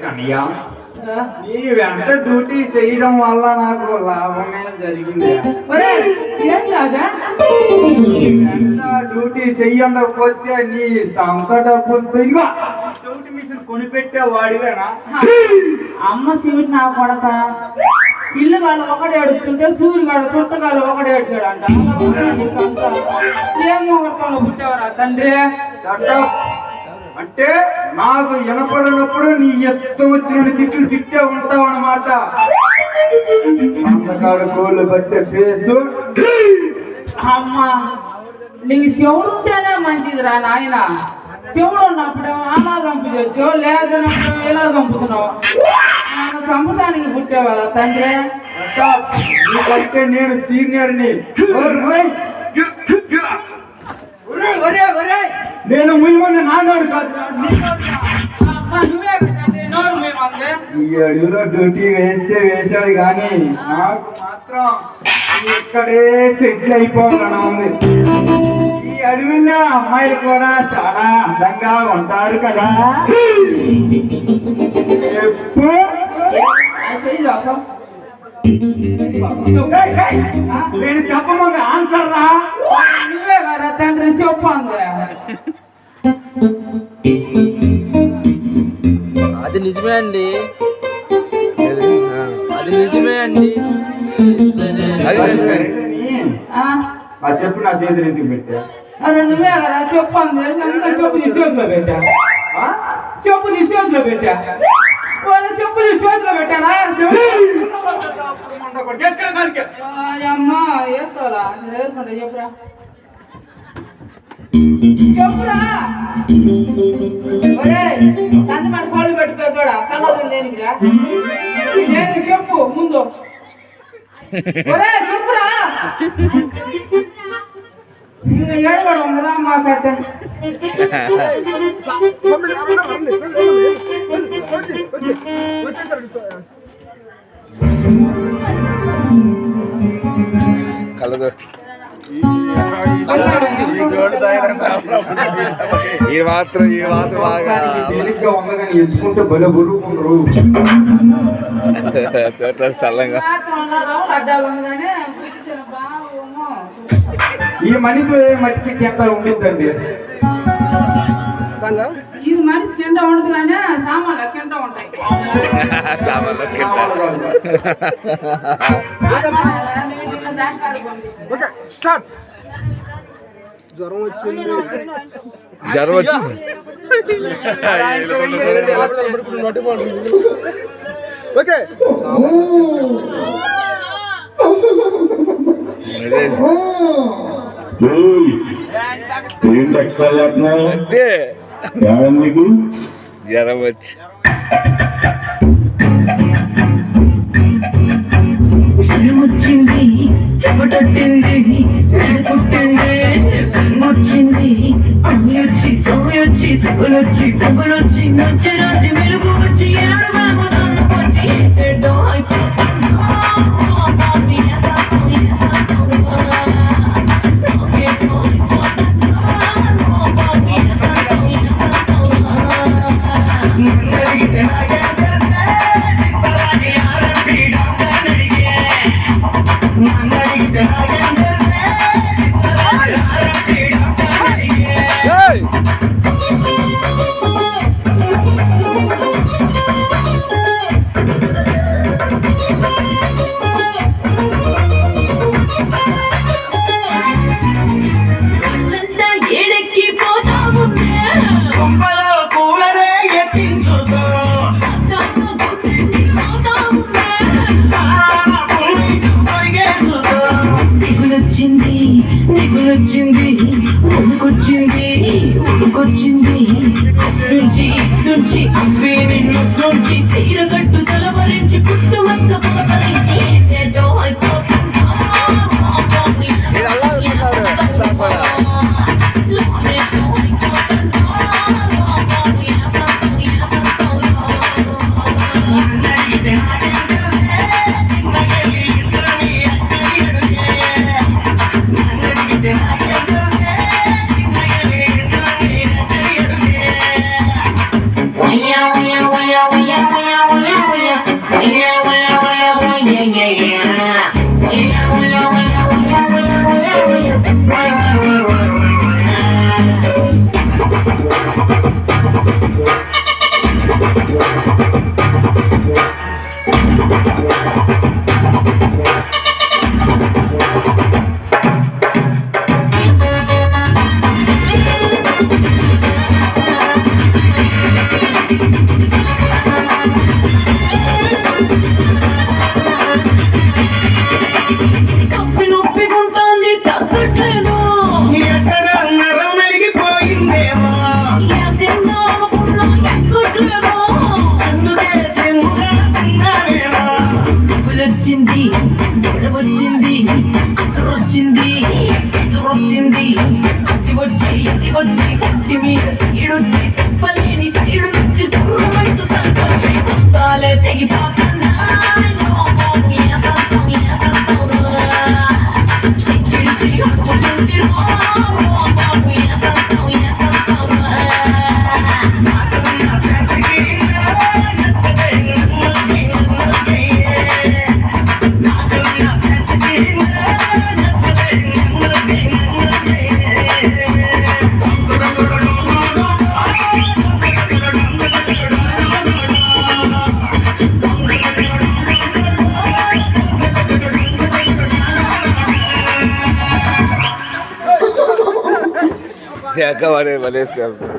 కన్నయ్య నీ వెంట డ్యూటీ చేయడం వల్ల నాకు లాభమే జరిగింది. డ్యూటీ చెయ్యకపోతే నీ సొంత డబ్బులతో ఇదిగో చెవిటి మిషన్ కొనిపెట్టే వాడివేనా? అమ్మ చెవిటి నా కొడక ఇల్లు వాళ్ళు ఒకడే అడుగుతుంటే సూర్యుడు గాడు చుట్టగాలు ఒకడే అడిగాడంట. ఏం మొగటంలో పుట్టేవారా తండ్రి? అంటే నాకు వినపడినప్పుడు నీ ఇష్టం వచ్చిన తిట్లు తిట్టే ఉంటావు అన్నమాట. అందకాడు కోళ్ళు పట్టే ఫేసు. అమ్మ నీకు చెవుడు ఉంటేనే మంచిదిరా నాయన. చెవుడు ఉన్నప్పుడేమో అలా చంపుకోవచ్చు, లేదన్నప్పుడు ఇలా చంపుతున్నావు. నన్ను చంపడానికి పుట్టేవారా తండ్రి? నీకంటే నేను సీనియర్ని. నేను ముయ్యమంది నాన్నోడు కాదు. ఈ అడుగులో డ్యూటీ వేస్తే వేసాడు కానీ నాకు మాత్రం ఇక్కడే సెటిల్ అయిపోవాలని ఉంది. ఈ అడవిలో అమ్మాయిలు కూడా చాలా అందంగా ఉంటారు కదా. ఎప్పుడు నేను చెప్పమంది ఆన్సర్ రా. నువ్వే కదా తండ్రి చెప్పండి. అది నిజమే అండి, అది నిజమే అండి, అది నిజమే. చెప్పు నా చేతులు ఎందుకు పెట్టా? అరే నువ్వే కదా చెప్పండి. చెప్పు చేతిలో పెట్టా, చెప్పు చేతిలో పెట్టా, చెప్పు చేతిలో పెట్టానా? అమ్మా వేసుకోవాలా? వేసుకుంటా చెప్పురా, చెప్పురా. ఒరే సంతమాట కోళ్ళు పెట్టిపోయాడా కళ్ళతో దేనికిరా? నేను చెప్పు ముందు. ఒరే చెప్పురా. ఇంకా ఏడబడం కదా మాకైతే. కలదు ఈ మాత్రం బాగా ఎత్తుకుంటే బల బుర్రుకుంటారు. చల్లంగా ఈ మనిషి మట్టికి ఎంత ఉండిద్దండి? ఇది మనిషి కింద ఉండదు కానీ సామాన్లు కింద ఉంటాయి. సామాన్లు కింద. జ్వరం వచ్చింది. ఓకే అదే జ్వరం వచ్చి వచ్చింది చెమటట్టింది పుట్టింది వచ్చింది అమ్మి వచ్చి సోమి వచ్చి సగులొచ్చి పొగులొచ్చి మంచి రాజు మెరుగు వచ్చి ఏడు బాగుదాన్ని వచ్చి ఎడ్డో వచ్చింది ఉనుకొచ్చింది నుంచి అవ్వే నిన్ను నుంచి చీరగట్టు సలవరించి పుట్టుమచ్చ పులకరించి ఏదో అయిపోతుందా yeah. కప్పి నొప్పిగుంటోంది తగ్గట్లేదు ఎక్కడ నరం మెలిగిపోయిందేమో ఏం తిందా అనుకున్నా ఎక్కట్లేదు అందుకే సింహంగా తిన్నావేమో పులొచ్చింది గొడవచ్చింది అసరొచ్చింది ఎదురొచ్చింది అది వచ్చి పుట్టి మీద తీడొచ్చి చెప్పలేని తీడు నుంచి సురమంటూ తలకొచ్చి పుస్తాలే తెగిపోతున్నా क्या कमाने वाले इसका